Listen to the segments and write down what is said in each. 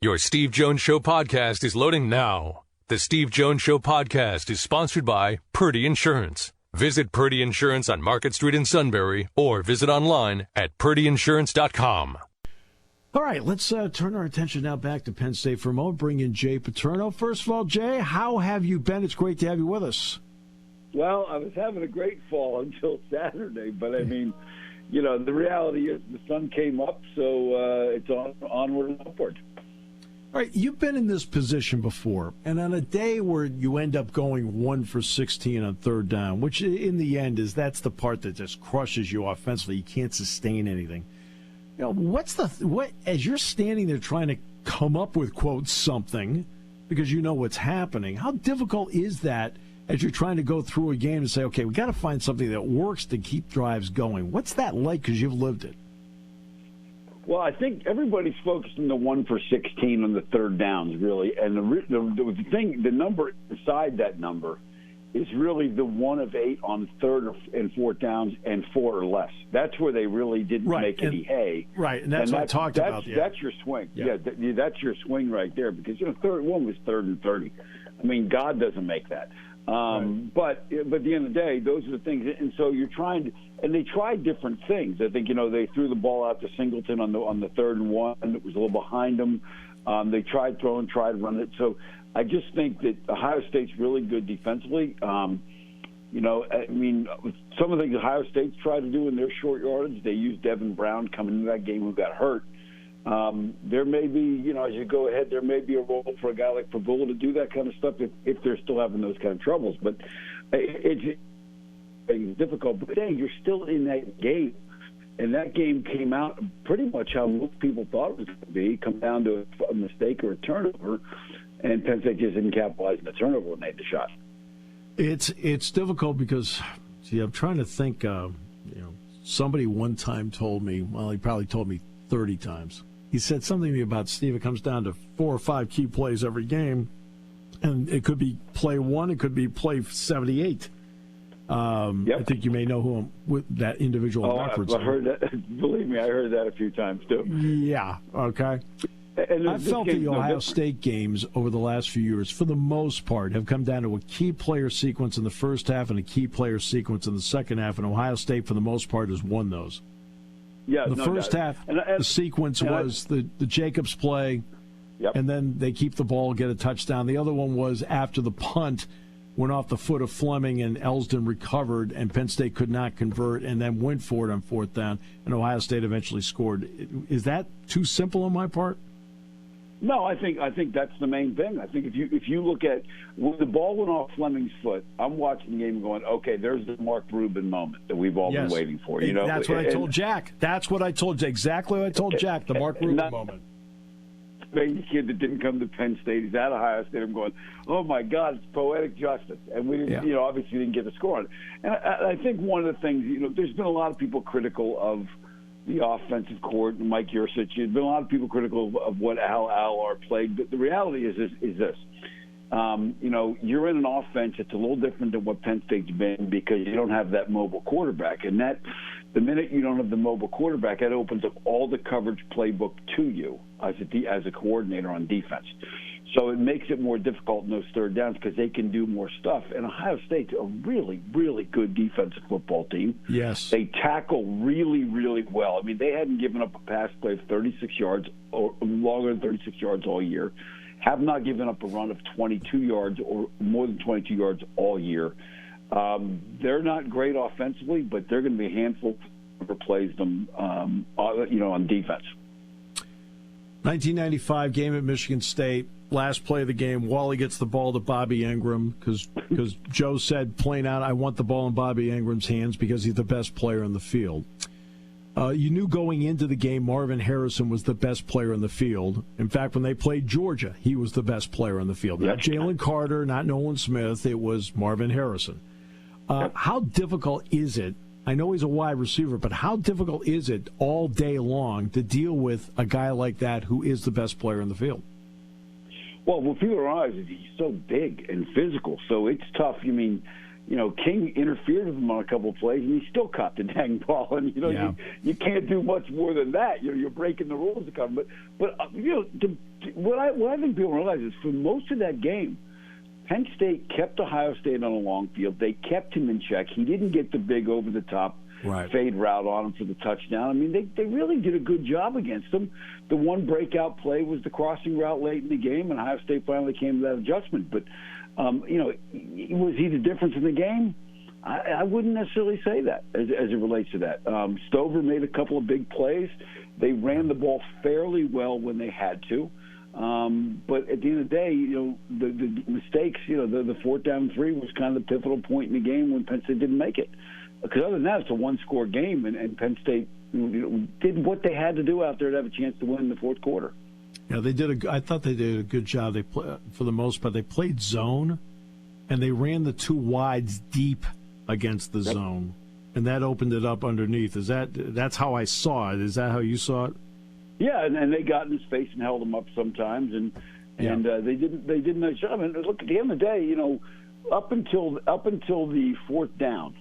Your Steve Jones Show podcast is loading now. The Steve Jones Show podcast is sponsored by Purdy Insurance. Visit Purdy Insurance on Market Street in Sunbury or visit online at purdyinsurance.com. All right, let's turn our attention now back to Penn State for a moment. Bring in Jay Paterno. First of all, Jay, how have you been? It's great to have you with us. Well, I was having a great fall until Saturday, but I mean, you know, the reality is the sun came up, so it's onward and upward. All right, you've been in this position before, and on a day where you end up going 1 for 16 on third down, which in the end that's the part that just crushes you offensively. You can't sustain anything. You know, what as you're standing there trying to come up with, quote, something, because you know what's happening, how difficult is that as you're trying to go through a game and say, okay, we got to find something that works to keep drives going? What's that like, because you've lived it? Well, I think everybody's focused on the 1 for 16 on the third downs, really. And the number inside that number is really the 1 of 8 on third and fourth downs and 4 or less. That's where they really didn't make any hay. Right, and that's what I talked about. Yeah. That's your swing. Yeah, that's your swing right there, because, you know, third one was 3rd and 30. I mean, God doesn't make that. Right. But at the end of the day, those are the things. And so you're trying to – and they tried different things. I think, you know, they threw the ball out to Singleton on the 3rd and 1. It was a little behind them. They tried throwing, tried running it. So I just think that Ohio State's really good defensively. You know, I mean, some of the things Ohio State's tried to do in their short yardage, they used Devin Brown coming into that game who got hurt. There may be, you know, as you go ahead, there may be a role for a guy like Pavula to do that kind of stuff if they're still having those kind of troubles. But it's difficult. But hey, you're still in that game. And that game came out pretty much how most people thought it was going to be, come down to a mistake or a turnover, and Penn State just didn't capitalize on the turnover when they had the shot. It's difficult because, see, I'm trying to think, you know, somebody one time told me, well, he probably told me 30 times. He said something to me about, Steve, it comes down to 4 or 5 key plays every game, and it could be play 1, it could be play 78. Yep. I think you may know who with that individual reference. I heard that. Believe me, I heard that a few times too. Yeah. Okay. And I felt the Ohio State games over the last few years, for the most part, have come down to a key player sequence in the first half and a key player sequence in the second half, and Ohio State, for the most part, has won those. Yeah. The first half, the sequence was the Jacobs play, and then they keep the ball, get a touchdown. The other one was after the punt went off the foot of Fleming and Elsdon recovered, and Penn State could not convert and then went for it on 4th down, and Ohio State eventually scored. Is that too simple on my part? No, I think that's the main thing. I think if you look at when the ball went off Fleming's foot, I'm watching the game going, okay, there's the Mark Rubin moment that we've all been waiting for. You know, that's what I told Jack. That's what I told Jack. Exactly what I told Jack. The Mark Rubin moment. The kid that didn't come to Penn State, he's at Ohio State. I'm going, oh my God, it's poetic justice, and we didn't, you know, obviously didn't get the score on it. And I think one of the things, you know, there's been a lot of people critical of the offensive court, Mike Yurcich. There's been a lot of people critical of what Al Allard played. But the reality is this. You know, you're in an offense that's a little different than what Penn State's been because you don't have that mobile quarterback. And that the minute you don't have the mobile quarterback, that opens up all the coverage playbook to you as a coordinator on defense. So it makes it more difficult in those third downs because they can do more stuff. And Ohio State's a really, really good defensive football team. Yes. They tackle really, really well. I mean, they hadn't given up a pass play of 36 yards or longer than 36 yards all year. Have not given up a run of 22 yards or more than 22 yards all year. They're not great offensively, but they're going to be a handful whoever plays them, you know, on defense. 1995 game at Michigan State. Last play of the game, Wally gets the ball to Bobby Ingram because Joe said plain out, I want the ball in Bobby Ingram's hands because he's the best player in the field. You knew going into the game Marvin Harrison was the best player in the field. In fact, when they played Georgia, he was the best player in the field. Not Jalen Carter, not Nolan Smith. It was Marvin Harrison. How difficult is it? I know he's a wide receiver, but how difficult is it all day long to deal with a guy like that who is the best player in the field? Well, what people realize is he's so big and physical, so it's tough. You mean, King interfered with him on a couple of plays, and he still caught the dang ball. And you can't do much more than that. You're breaking the rules to come. But what I think people realize is for most of that game, Penn State kept Ohio State on a long field. They kept him in check. He didn't get the big over-the-top fade route on him for the touchdown. I mean, they really did a good job against them. The one breakout play was the crossing route late in the game, and Ohio State finally came to that adjustment. But, was he the difference in the game? I wouldn't necessarily say that as it relates to that. Stover made a couple of big plays. They ran the ball fairly well when they had to. But at the end of the day, the mistakes, the 4th down and 3 was kind of the pivotal point in the game when Penn State didn't make it. Because other than that, it's a one-score game, and Penn State did what they had to do out there to have a chance to win in the fourth quarter. Yeah, I thought they did a good job. For the most part, they played zone, and they ran the 2 wides deep against the zone, and that opened it up underneath. That's how I saw it? Is that how you saw it? Yeah, and they got in his face and held him up sometimes, and they did a nice job. And look, at the end of the day, up until the 4th down,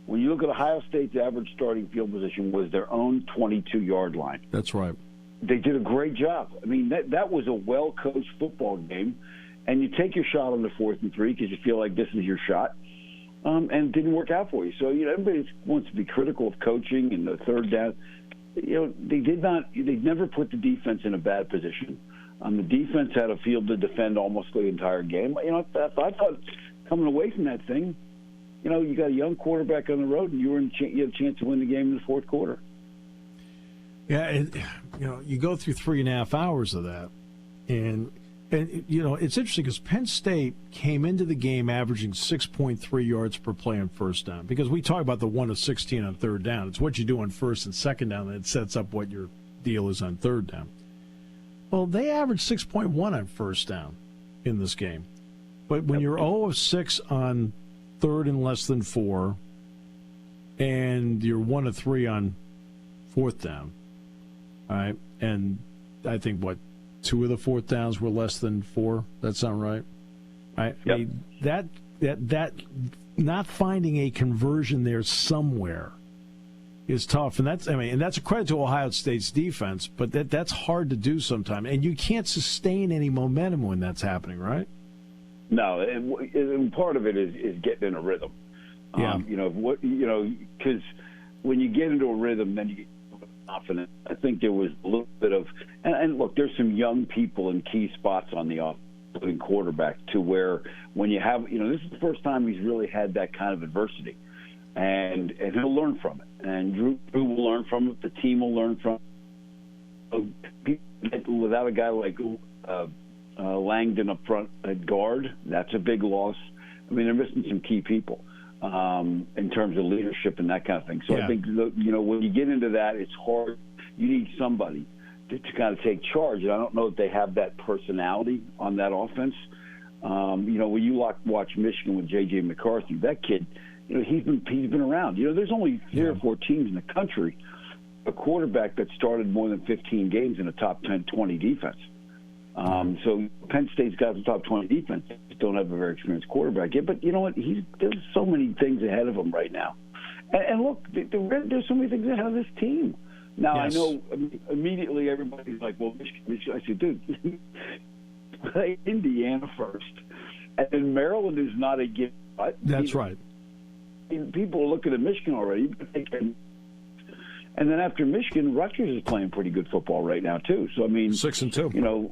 when you look at Ohio State's average starting field position was their own 22-yard line. That's right. They did a great job. I mean, that was a well-coached football game, and you take your shot on the 4th and 3 because you feel like this is your shot, and it didn't work out for you. So everybody wants to be critical of coaching and the 3rd down. They never put the defense in a bad position. The defense had a field to defend almost the entire game. I thought coming away from that thing, you got a young quarterback on the road, and you had a chance to win the game in the fourth quarter. Yeah, you go through 3.5 hours of that, and it's interesting because Penn State came into the game averaging 6.3 yards per play on first down. Because we talk about the 1 of 16 on 3rd down. It's what you do on 1st and 2nd down that sets up what your deal is on 3rd down. Well, they averaged 6.1 on 1st down in this game. But when you're 0 of 6 on 3rd and less than 4, and you're 1 of 3 on 4th down, all right, and I think, 2 of the 4th downs were less than 4. That sound right? I mean, that not finding a conversion there somewhere is tough, and that's a credit to Ohio State's defense, but that's hard to do sometimes, and you can't sustain any momentum when that's happening, right? No, and part of it is getting in a rhythm. Yeah. Because when you get into a rhythm, then you get confident. I think there was a little bit of, and look, there's some young people in key spots on the offense, including quarterback, to where when you have, this is the first time he's really had that kind of adversity, and he'll learn from it, and Drew will learn from it. The team will learn from it. Without a guy like Langdon up front at guard, that's a big loss. I mean, they're missing some key people in terms of leadership and that kind of thing. So I think, when you get into that, it's hard. You need somebody to kind of take charge. And I don't know if they have that personality on that offense. When you watch Michigan with J.J. McCarthy, that kid, he's been around. There's only 3 or 4 teams in the country, a quarterback that started more than 15 games in a top 10, 20 defense. So Penn State's got the top 20 defense. Just don't have a very experienced quarterback yet. But you know what? There's so many things ahead of him right now. And look, there's so many things ahead of this team. Now, yes. I know immediately everybody's like, well, Michigan. I said, dude, play Indiana first. And then Maryland is not a given. That's right. People are looking at Michigan already. And then after Michigan, Rutgers is playing pretty good football right now, too. So, 6-2.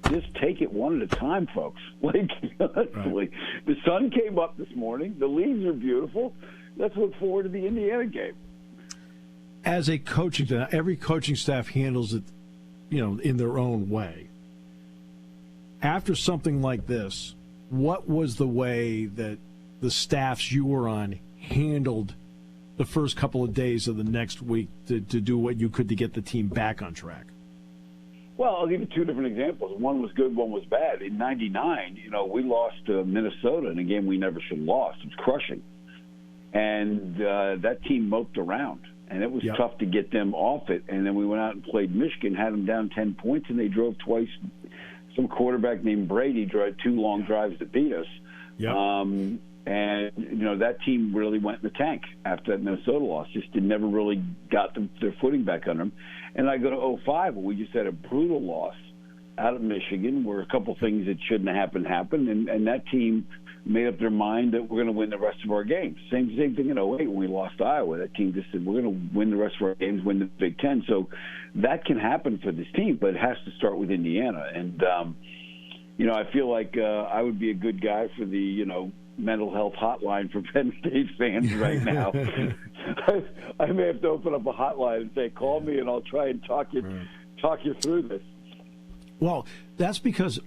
Just take it one at a time, folks. Honestly, The sun came up this morning. The leaves are beautiful. Let's look forward to the Indiana game. As a coaching staff, every coaching staff handles it, in their own way. After something like this, what was the way that the staffs you were on handled the first couple of days of the next week to do what you could to get the team back on track? Well, I'll give you 2 different examples. One was good, one was bad. In '99, we lost to Minnesota in a game we never should have lost. It was crushing. And that team moped around, and it was tough to get them off it. And then we went out and played Michigan, had them down 10 points, and they drove twice. Some quarterback named Brady drove 2 long drives to beat us. Yep. And, that team really went in the tank after that Minnesota loss. Just never really got their footing back under them. And I go to 2005, where we just had a brutal loss out of Michigan, where a couple things that shouldn't have happened. And that team made up their mind that we're going to win the rest of our games. Same thing in 2008 when we lost to Iowa. That team just said, we're going to win the rest of our games, win the Big Ten. So that can happen for this team, but it has to start with Indiana. And, I feel like I would be a good guy for the, mental health hotline for Penn State fans right now. I may have to open up a hotline and say, call me and I'll try and talk you through this. Well, that's because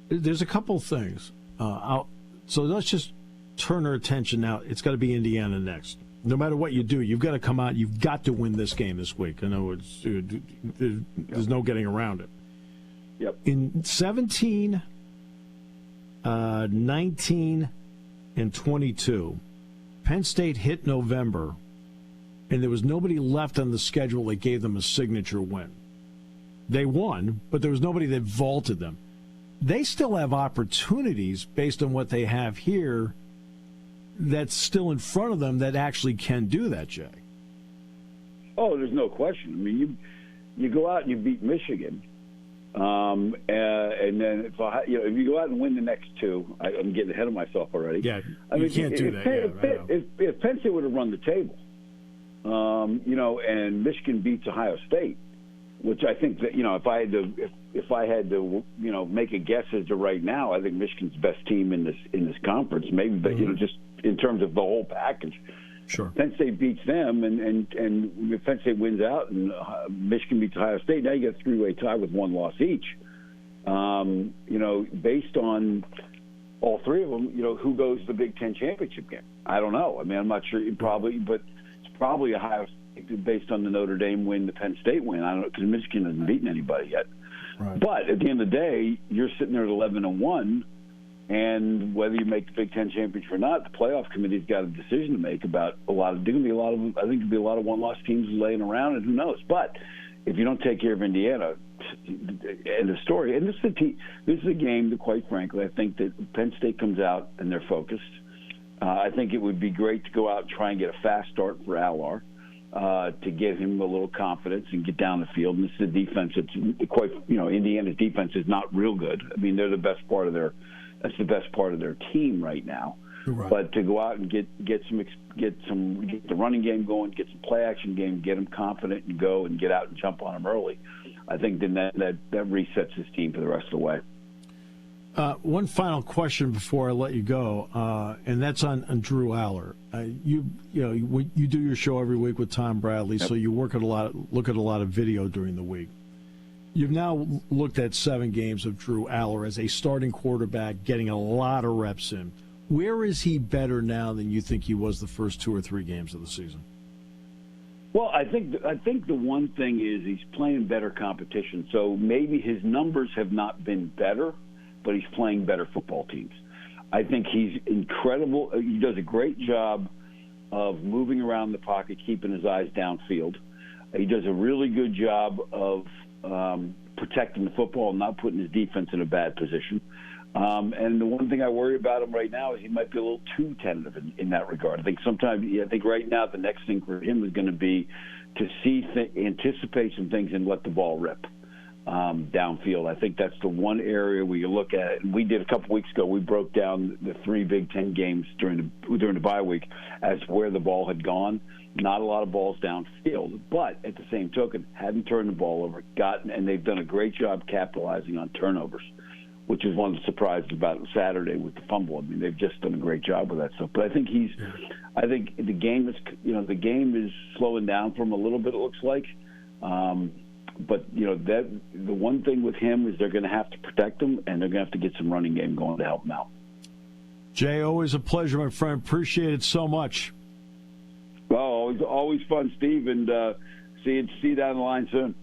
there's a couple things. So let's just turn our attention now. It's got to be Indiana next. No matter what you do, you've got to come out. You've got to win this game this week. I know there's no getting around it. Yep. In 17, 19, and 22, Penn State hit November, and there was nobody left on the schedule that gave them a signature win. They won, but there was nobody that vaulted them. They still have opportunities based on what they have here that's still in front of them that actually can do that, Jay. Oh, there's no question. I mean, you go out and you beat Michigan, and then if you go out and win the next two, I'm getting ahead of myself already. Yeah, you can't do that. If Penn State would have run the table, and Michigan beats Ohio State, which I think that if I had to make a guess as to right now, I think Michigan's the best team in this conference. Maybe, but just in terms of the whole package. Sure. Penn State beats them, and if Penn State wins out and Michigan beats Ohio State, now you got a three-way tie with one loss each. Based on all three of them, who goes to the Big Ten championship game? I don't know. I mean, I'm not sure. But it's probably Ohio State based on the Notre Dame win, the Penn State win. I don't know, because Michigan hasn't beaten anybody yet. Right. But at the end of the day, you're sitting there at 11-1. And whether you make the Big Ten championship or not, the playoff committee's got a decision to make about a lot of. There's going to be a lot of. I think there'll be a lot of one-loss teams laying around, and who knows? But if you don't take care of Indiana, and the story, and this is a game that, quite frankly, I think that Penn State comes out and they're focused. I think it would be great to go out and try and get a fast start for Allar, to give him a little confidence and get down the field. And this is a defense that's quite. Indiana's defense is not real good. I mean, they're the best part of their. That's the best part of their team right now. Right. But to go out and get the running game going, get some play action game, get them confident and go and get out and jump on them early, I think then that resets his team for the rest of the way. One final question before I let you go, and that's on Drew Allar. You do your show every week with Tom Bradley, Yep. so you look at a lot of video during the week. You've now looked at 7 games of Drew Allar as a starting quarterback, getting a lot of reps in. Where is he better now than you think he was the first 2 or 3 games of the season? Well, I think the one thing is he's playing better competition. So maybe his numbers have not been better, but he's playing better football teams. I think he's incredible. He does a great job of moving around the pocket, keeping his eyes downfield. He does a really good job of protecting the football and not putting his defense in a bad position. And the one thing I worry about him right now is he might be a little too tentative in that regard. I think right now the next thing for him is going to be to anticipate some things and let the ball rip downfield. I think that's the one area where you look at it. And we did a couple weeks ago. We broke down the 3 Big Ten games during the bye week as where the ball had gone. Not a lot of balls downfield, but at the same token, hadn't turned the ball over, and they've done a great job capitalizing on turnovers, which is one of the surprises about Saturday with the fumble. I mean, they've just done a great job with that stuff. But I think the game is slowing down for him a little bit. It looks like, but that the one thing with him is they're going to have to protect him, and they're going to have to get some running game going to help him out. Jay, always a pleasure, my friend. Appreciate it so much. Well, always fun, Steve, and see you down the line soon.